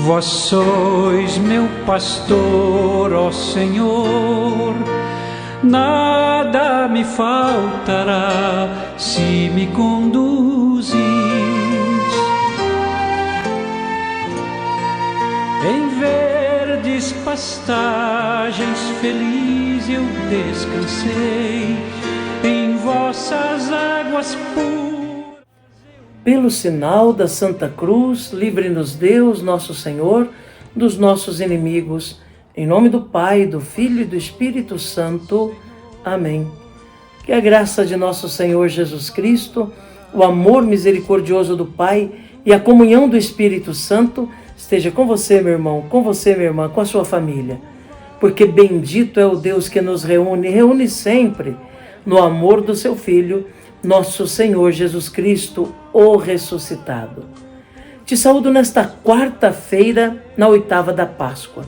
Vós sois meu pastor, ó Senhor, nada me faltará se me conduzis. Em verdes pastagens feliz eu descansei, em vossas águas puras. Pelo sinal da Santa Cruz, livre-nos Deus, nosso Senhor, dos nossos inimigos. Em nome do Pai, do Filho e do Espírito Santo. Amém. Que a graça de nosso Senhor Jesus Cristo, o amor misericordioso do Pai e a comunhão do Espírito Santo esteja com você, meu irmão, com você, minha irmã, com a sua família. Porque bendito é o Deus que nos reúne sempre no amor do seu Filho, nosso Senhor Jesus Cristo, o ressuscitado. Te saúdo nesta quarta-feira, na oitava da Páscoa,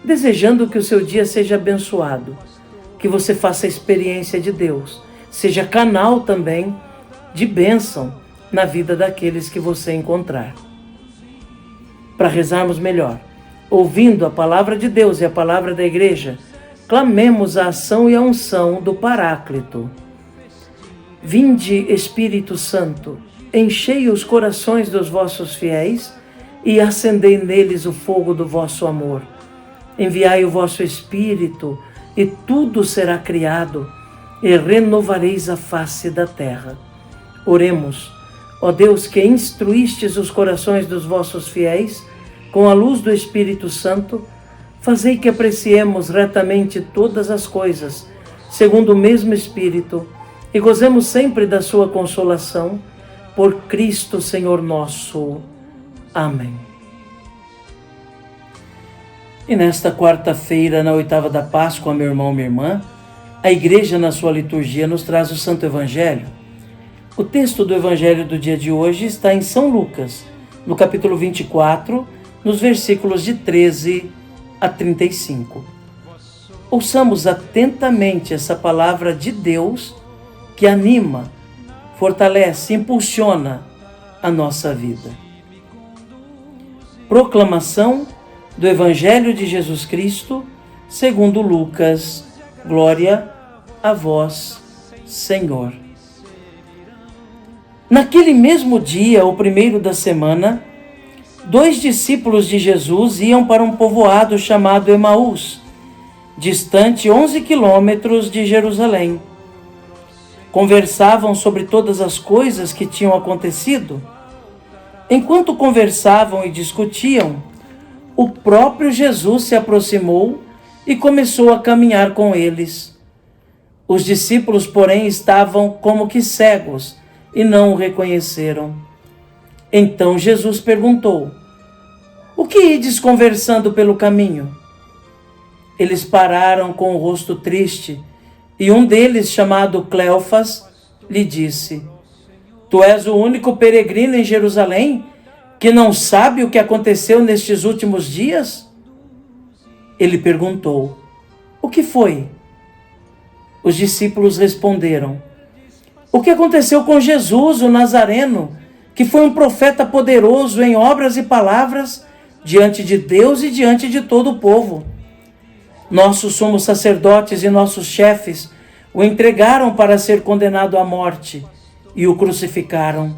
desejando que o seu dia seja abençoado, que você faça a experiência de Deus, seja canal também de bênção na vida daqueles que você encontrar. Para rezarmos melhor, ouvindo a palavra de Deus e a palavra da Igreja, clamemos a ação e a unção do Paráclito. Vinde, Espírito Santo, enchei os corações dos vossos fiéis e acendei neles o fogo do vosso amor. Enviai o vosso Espírito e tudo será criado e renovareis a face da terra. Oremos, ó Deus, que instruístes os corações dos vossos fiéis com a luz do Espírito Santo, fazei que apreciemos retamente todas as coisas, segundo o mesmo Espírito, e gozemos sempre da sua consolação, por Cristo Senhor nosso. Amém. E nesta quarta-feira, na oitava da Páscoa, meu irmão, minha irmã, a Igreja na sua liturgia nos traz o Santo Evangelho. O texto do Evangelho do dia de hoje está em São Lucas, no capítulo 24, nos versículos de 13 a 35. Ouçamos atentamente essa palavra de Deus que anima, fortalece, impulsiona a nossa vida. Proclamação do Evangelho de Jesus Cristo, segundo Lucas. Glória a vós, Senhor. Naquele mesmo dia, o primeiro da semana, 2 discípulos de Jesus iam para um povoado chamado Emaús, distante 11 quilômetros de Jerusalém. Conversavam sobre todas as coisas que tinham acontecido. Enquanto conversavam e discutiam, o próprio Jesus se aproximou e começou a caminhar com eles. Os discípulos, porém, estavam como que cegos e não o reconheceram. Então Jesus perguntou: o que ides conversando pelo caminho? Eles pararam com o rosto triste, e um deles, chamado Cleofas, lhe disse: tu és o único peregrino em Jerusalém que não sabe o que aconteceu nestes últimos dias? Ele perguntou: o que foi? Os discípulos responderam: o que aconteceu com Jesus, o Nazareno, que foi um profeta poderoso em obras e palavras diante de Deus e diante de todo o povo. Nossos sumos sacerdotes e nossos chefes o entregaram para ser condenado à morte e o crucificaram.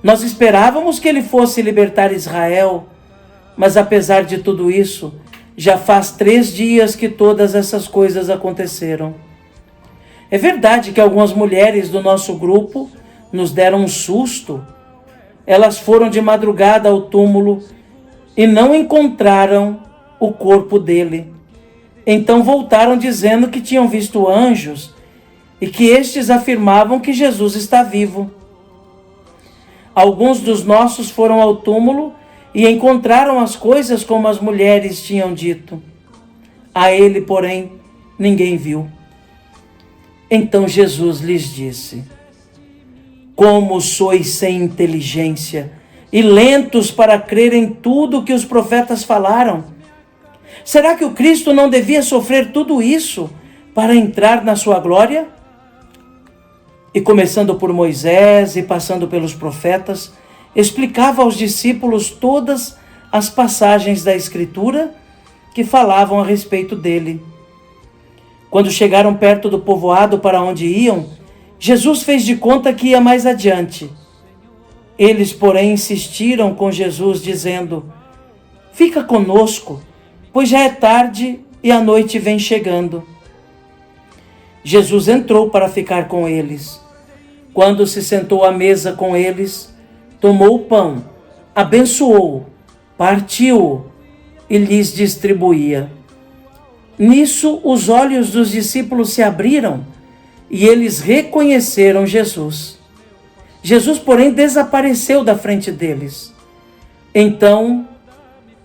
Nós esperávamos que ele fosse libertar Israel, mas apesar de tudo isso, já faz 3 dias que todas essas coisas aconteceram. É verdade que algumas mulheres do nosso grupo nos deram um susto. Elas foram de madrugada ao túmulo e não encontraram o corpo dele. Então voltaram dizendo que tinham visto anjos e que estes afirmavam que Jesus está vivo. Alguns dos nossos foram ao túmulo e encontraram as coisas como as mulheres tinham dito. A ele, porém, ninguém viu. Então Jesus lhes disse: como sois sem inteligência e lentos para crer em tudo o que os profetas falaram. Será que o Cristo não devia sofrer tudo isso para entrar na sua glória? E começando por Moisés e passando pelos profetas, explicava aos discípulos todas as passagens da Escritura que falavam a respeito dele. Quando chegaram perto do povoado para onde iam, Jesus fez de conta que ia mais adiante. Eles, porém, insistiram com Jesus, dizendo: fica conosco, pois já é tarde e a noite vem chegando. Jesus entrou para ficar com eles. Quando se sentou à mesa com eles, tomou o pão, abençoou, partiu-o e lhes distribuía. Nisso, os olhos dos discípulos se abriram e eles reconheceram Jesus. Jesus, porém, desapareceu da frente deles. Então,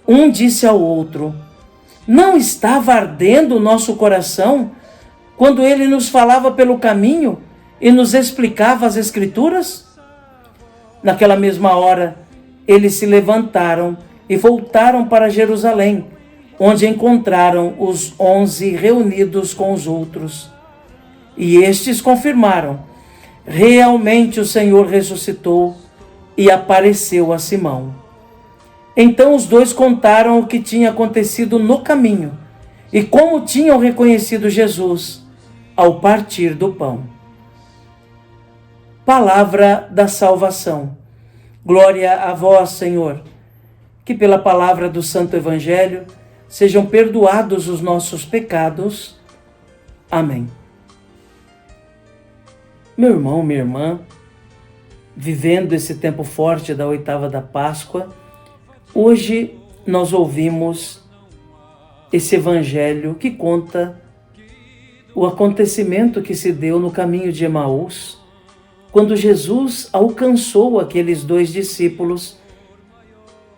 um disse ao outro: não estava ardendo o nosso coração quando ele nos falava pelo caminho e nos explicava as Escrituras? Naquela mesma hora, eles se levantaram e voltaram para Jerusalém, onde encontraram os 11 reunidos com os outros. E estes confirmaram: realmente o Senhor ressuscitou e apareceu a Simão. Então os dois contaram o que tinha acontecido no caminho e como tinham reconhecido Jesus ao partir do pão. Palavra da salvação. Glória a vós, Senhor. Que pela palavra do Santo Evangelho sejam perdoados os nossos pecados. Amém. Meu irmão, minha irmã, vivendo esse tempo forte da oitava da Páscoa, hoje nós ouvimos esse Evangelho que conta o acontecimento que se deu no caminho de Emaús, quando Jesus alcançou aqueles 2 discípulos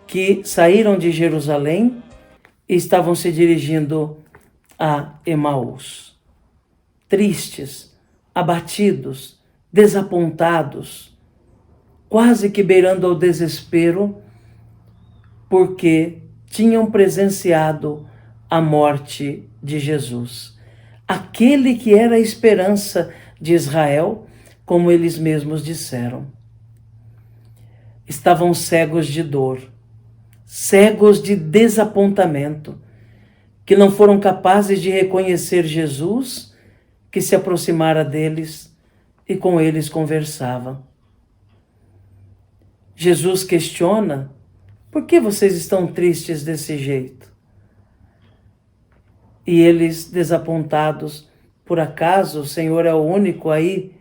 que saíram de Jerusalém e estavam se dirigindo a Emaús. Tristes, abatidos, desapontados, quase que beirando ao desespero, porque tinham presenciado a morte de Jesus. Aquele que era a esperança de Israel, como eles mesmos disseram. Estavam cegos de dor, cegos de desapontamento, que não foram capazes de reconhecer Jesus, que se aproximara deles e com eles conversava. Jesus questiona: por que vocês estão tristes desse jeito? E eles, desapontados: por acaso o Senhor é o único aí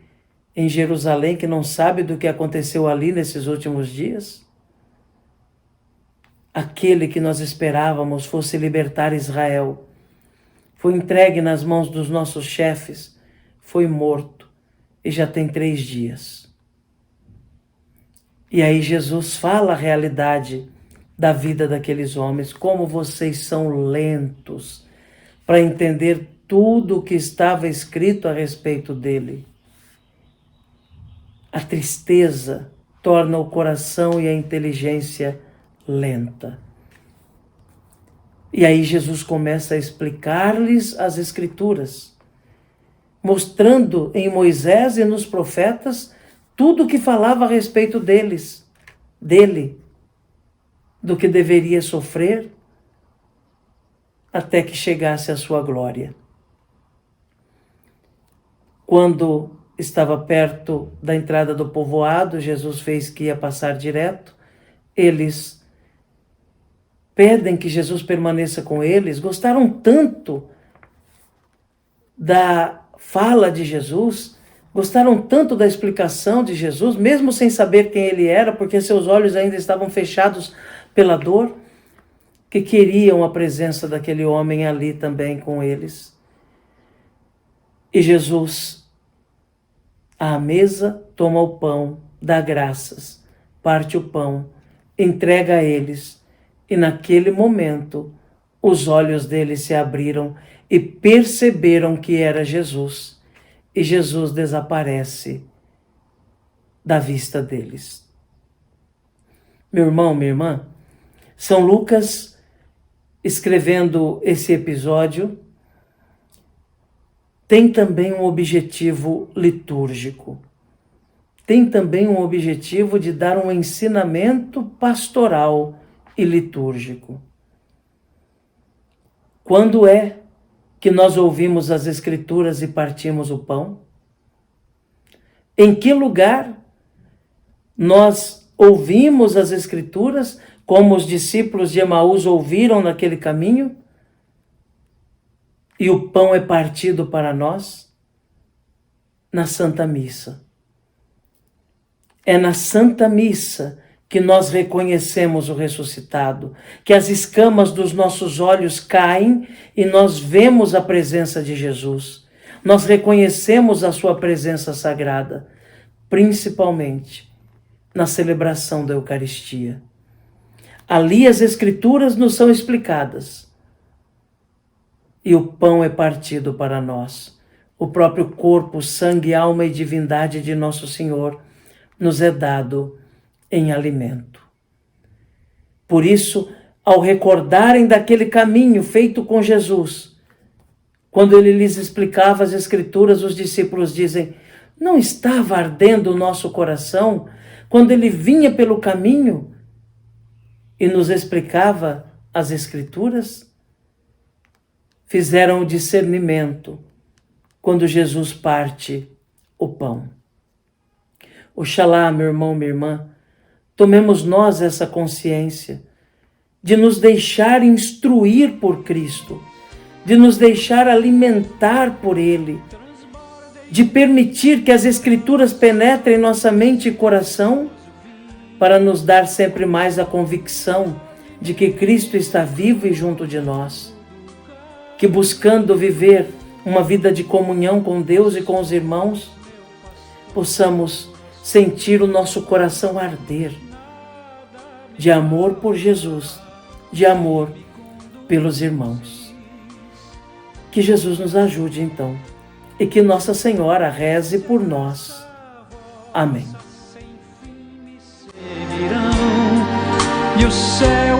em Jerusalém que não sabe do que aconteceu ali nesses últimos dias? Aquele que nós esperávamos fosse libertar Israel foi entregue nas mãos dos nossos chefes, foi morto e já tem 3 dias. E aí Jesus fala a realidade da vida daqueles homens, como vocês são lentos para entender tudo o que estava escrito a respeito dele. A tristeza torna o coração e a inteligência lenta. E aí Jesus começa a explicar-lhes as Escrituras, mostrando em Moisés e nos profetas tudo o que falava a respeito deles, dele, do que deveria sofrer até que chegasse a sua glória. Quando estava perto da entrada do povoado, Jesus fez que ia passar direto. Eles pedem que Jesus permaneça com eles. Gostaram tanto da fala de Jesus, gostaram tanto da explicação de Jesus, mesmo sem saber quem ele era, porque seus olhos ainda estavam fechados pela dor, que queriam a presença daquele homem ali também com eles. E Jesus, à mesa, toma o pão, dá graças, parte o pão, entrega a eles, e naquele momento os olhos deles se abriram e perceberam que era Jesus, e Jesus desaparece da vista deles. Meu irmão, minha irmã, São Lucas, escrevendo esse episódio, tem também um objetivo litúrgico. Tem também um objetivo de dar um ensinamento pastoral e litúrgico. Quando é que nós ouvimos as Escrituras e partimos o pão? Em que lugar nós ouvimos as Escrituras, como os discípulos de Emaús ouviram naquele caminho? E o pão é partido para nós? Na Santa Missa. É na Santa Missa que nós reconhecemos o ressuscitado, que as escamas dos nossos olhos caem e nós vemos a presença de Jesus. Nós reconhecemos a sua presença sagrada, principalmente na celebração da Eucaristia. Ali as Escrituras nos são explicadas e o pão é partido para nós. O próprio corpo, sangue, alma e divindade de nosso Senhor nos é dado em alimento. Por isso, ao recordarem daquele caminho feito com Jesus, quando ele lhes explicava as Escrituras, os discípulos dizem: não estava ardendo o nosso coração quando ele vinha pelo caminho e nos explicava as Escrituras? Fizeram o discernimento quando Jesus parte o pão. Oxalá, meu irmão, minha irmã, tomemos nós essa consciência de nos deixar instruir por Cristo, de nos deixar alimentar por Ele, de permitir que as Escrituras penetrem nossa mente e coração para nos dar sempre mais a convicção de que Cristo está vivo e junto de nós, que buscando viver uma vida de comunhão com Deus e com os irmãos, possamos sentir o nosso coração arder de amor por Jesus, de amor pelos irmãos. Que Jesus nos ajude então e que Nossa Senhora reze por nós. Amém. E o céu